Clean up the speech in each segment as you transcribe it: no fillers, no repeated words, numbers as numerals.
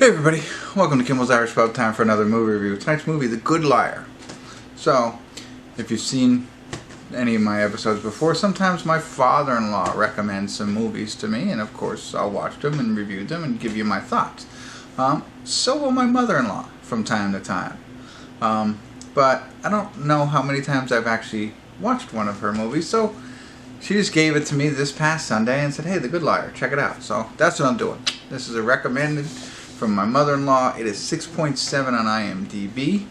Hey everybody, welcome to Kimmel's Irish Pub. Time for another movie review. Tonight's movie, The Good Liar. So, if you've seen any of my episodes before, sometimes my father-in-law recommends some movies to me, and of course I'll watch them and review them and give you my thoughts. So will my mother-in-law from time to time. But I don't know how many times I've actually watched one of her movies, so she just gave it to me this past Sunday and said, hey, The Good Liar, check it out. So that's what I'm doing. This is a recommended from my mother-in-law. It is 6.7 on IMDb.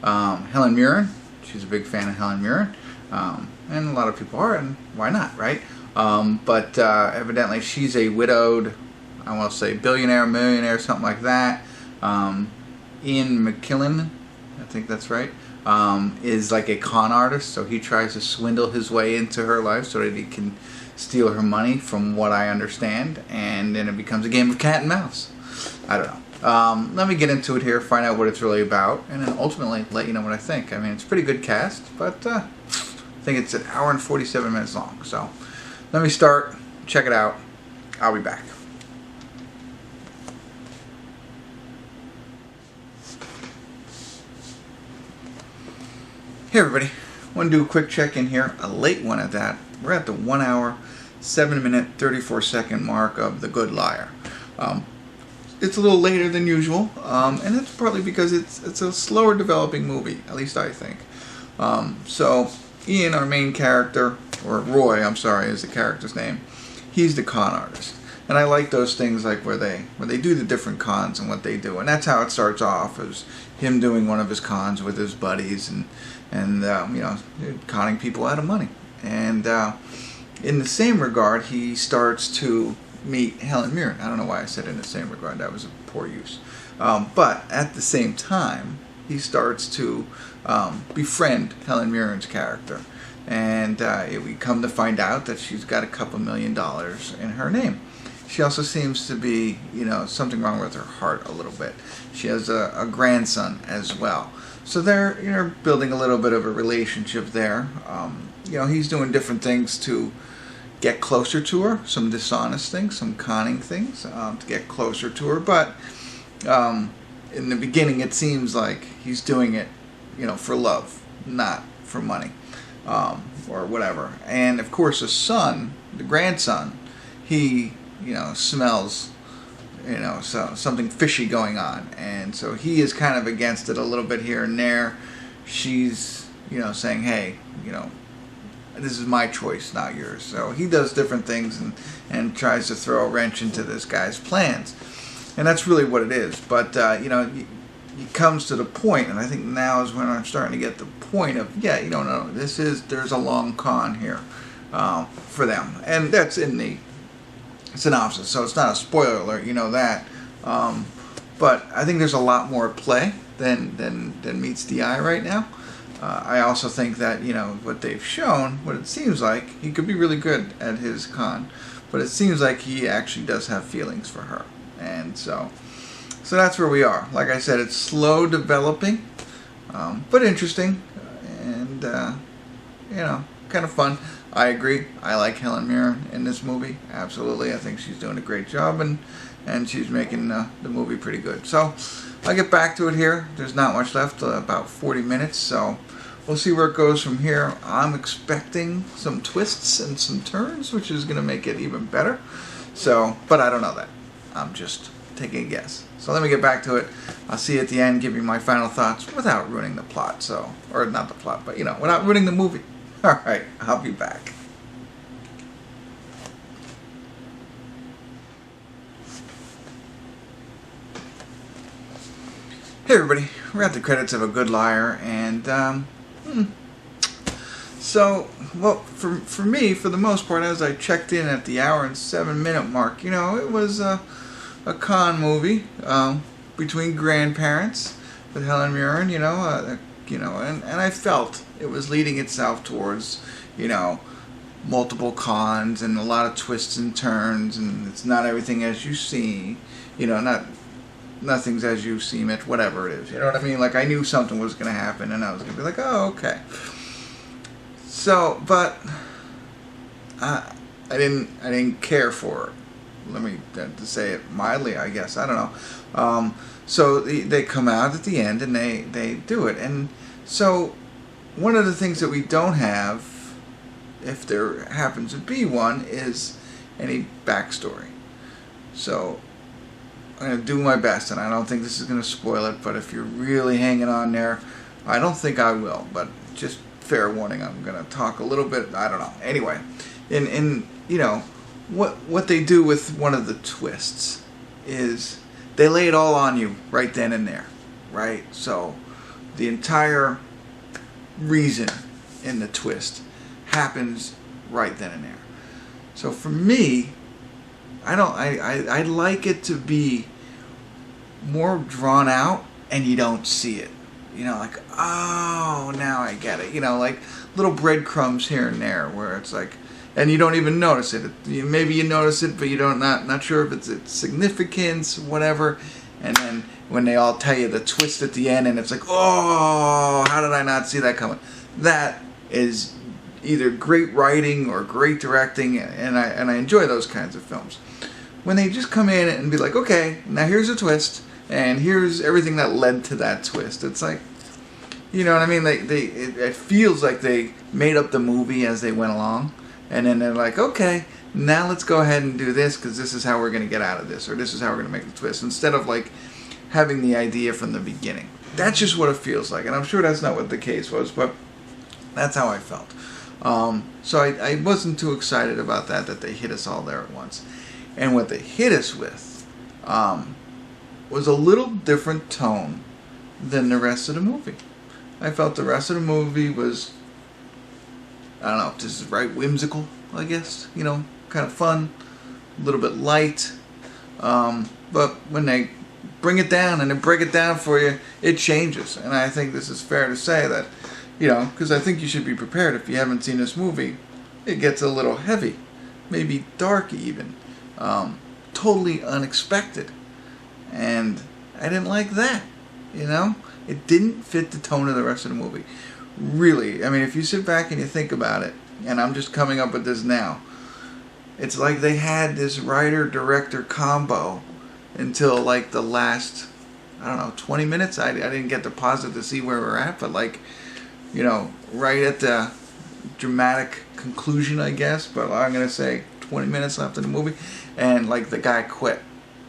Helen Mirren, she's a big fan of Helen Mirren, and a lot of people are, and why not, right? But evidently she's a widowed, I want to say billionaire, millionaire, something like that. Ian McKellen, I think that's right, is like a con artist, so he tries to swindle his way into her life so that he can steal her money, from what I understand, and then it becomes a game of cat and mouse. I don't know. Let me get into it here, find out what it's really about, and then ultimately let you know what I think. I mean, it's a pretty good cast, but I think it's an hour and 47 minutes long. So let me start, check it out. I'll be back. Hey everybody, I want to do a quick check-in here, a late one at that. We're at the 1 hour, 7 minute, 34 second mark of The Good Liar. It's a little later than usual, and it's partly because it's a slower developing movie, at least I think. So Ian, our main character, or Roy, I'm sorry, is the character's name, he's the con artist. And I like those things like where they do the different cons and what they do. And that's how it starts off, is him doing one of his cons with his buddies and you know, conning people out of money. And in the same regard, he starts to meet Helen Mirren. I don't know why I said in the same regard. That was a poor use. But at the same time, he starts to befriend Helen Mirren's character. And we come to find out that she's got a couple $1 million in her name. She also seems to be, you know, something wrong with her heart a little bit. She has a grandson as well. So they're, you know, building a little bit of a relationship there. You know, he's doing different things to get closer to her, some dishonest things, some conning things to get closer to her. But in the beginning, it seems like he's doing it, you know, for love, not for money or whatever. And of course, the son, the grandson, he, you know, smells, you know, something fishy going on, and so he is kind of against it a little bit here and there. She's, you know, saying, hey, you know, this is my choice, not yours. So he does different things and tries to throw a wrench into this guy's plans, and that's really what it is. But you know, he comes to the point, and I think now is when I'm starting to get the point of, yeah, you don't know, there's a long con here for them, and that's in the synopsis, so it's not a spoiler alert, you know that. But I think there's a lot more at play than meets the eye right now. I also think that, you know, what they've shown, what it seems like, he could be really good at his con, but it seems like he actually does have feelings for her, and so that's where we are. Like I said, it's slow developing, but interesting, and you know, kind of fun. I agree. I like Helen Mirren in this movie. Absolutely. I think she's doing a great job, and she's making the movie pretty good. So I'll get back to it here. There's not much left, about 40 minutes. So we'll see where it goes from here. I'm expecting some twists and some turns, which is going to make it even better. So, but I don't know that. I'm just taking a guess. So let me get back to it. I'll see you at the end, give you my final thoughts without ruining the plot. So, or not the plot, but, you know, without ruining the movie. Alright, I'll be back. Hey everybody, we're at the credits of A Good Liar, and so, well, for me, for the most part, as I checked in at the hour and 7 minute mark, you know, it was a con movie between grandparents with Helen Mirren, you know, and I felt it was leading itself towards, you know, multiple cons and a lot of twists and turns, and it's not everything as you see, you know, nothing's as you seem it, whatever it is, you know what I mean? Like, I knew something was going to happen, and I was going to be like, oh, okay. So, but I didn't care for it. let me to say it mildly, I guess. I don't know. So they come out at the end and they do it. And so one of the things that we don't have, if there happens to be one, is any backstory. So I'm going to do my best, and I don't think this is going to spoil it, but if you're really hanging on there, I don't think I will, but just fair warning, I'm going to talk a little bit, I don't know. Anyway, in you know, what they do with one of the twists is they lay it all on you right then and there, right? So the entire reason in the twist happens right then and there. So for me, I like it to be more drawn out and you don't see it. You know, like, oh, now I get it. You know, like little breadcrumbs here and there where it's like, and you don't even notice it. Maybe you notice it, but you don't not sure if it's its significance, whatever. And then when they all tell you the twist at the end, and it's like, oh, how did I not see that coming? That is either great writing or great directing, and I enjoy those kinds of films. When they just come in and be like, okay, now here's a twist, and here's everything that led to that twist. It's like, you know what I mean? It feels like they made up the movie as they went along. And then they're like, okay, now let's go ahead and do this because this is how we're going to get out of this, or this is how we're going to make the twist, instead of like having the idea from the beginning. That's just what it feels like, and I'm sure that's not what the case was, but that's how I felt. So I wasn't too excited about that they hit us all there at once. And what they hit us with was a little different tone than the rest of the movie. I felt the rest of the movie was, I don't know if this is right, whimsical, I guess, you know, kind of fun, a little bit light, but when they bring it down and they break it down for you, it changes. And I think this is fair to say that, you know, because I think you should be prepared if you haven't seen this movie. It gets a little heavy, maybe dark even, totally unexpected, and I didn't like that, you know? It didn't fit the tone of the rest of the movie. Really, I mean, if you sit back and you think about it, and I'm just coming up with this now, it's like they had this writer-director combo until like the last, I don't know, 20 minutes. I didn't get to pause it to see where we're at, but like, you know, right at the dramatic conclusion, I guess, but I'm going to say 20 minutes left in the movie, and like the guy quit.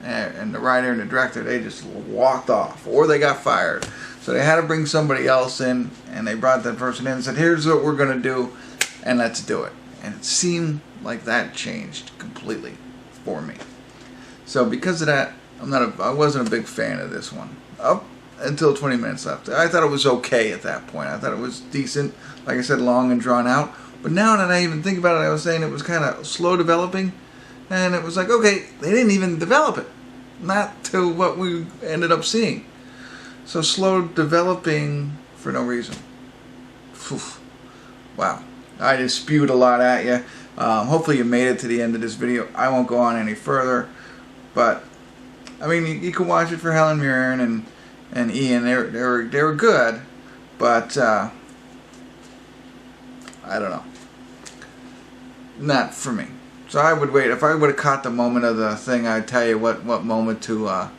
And the writer and the director, they just walked off, or they got fired. So they had to bring somebody else in, and they brought that person in and said, here's what we're going to do, and let's do it. And it seemed like that changed completely for me. So because of that, I wasn't a big fan of this one. Up until 20 minutes left. I thought it was okay at that point. I thought it was decent, like I said, long and drawn out. But now that I even think about it, I was saying it was kind of slow developing. And it was like, okay, they didn't even develop it. Not to what we ended up seeing. So slow developing for no reason. Whew. Wow. I just spewed a lot at you. Hopefully you made it to the end of this video. I won't go on any further. But, I mean, you can watch it for Helen, Mirren, and Ian. They were good. But, I don't know. Not for me. So I would wait. If I would have caught the moment of the thing, I'd tell you what moment to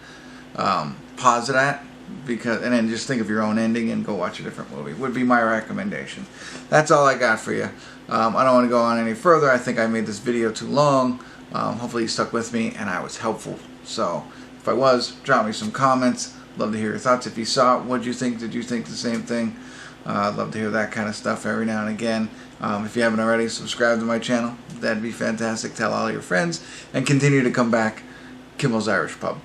pause it at, and then just think of your own ending and go watch a different movie. Would be my recommendation. That's all I got for you. I don't want to go on any further. I think I made this video too long. Hopefully you stuck with me and I was helpful. So if I was, drop me some comments. Love to hear your thoughts. If you saw it, what did you think? Did you think the same thing? I'd love to hear that kind of stuff every now and again. If you haven't already, subscribe to my channel. That'd be fantastic. Tell all your friends. And continue to come back. Kimmel's Irish Pub.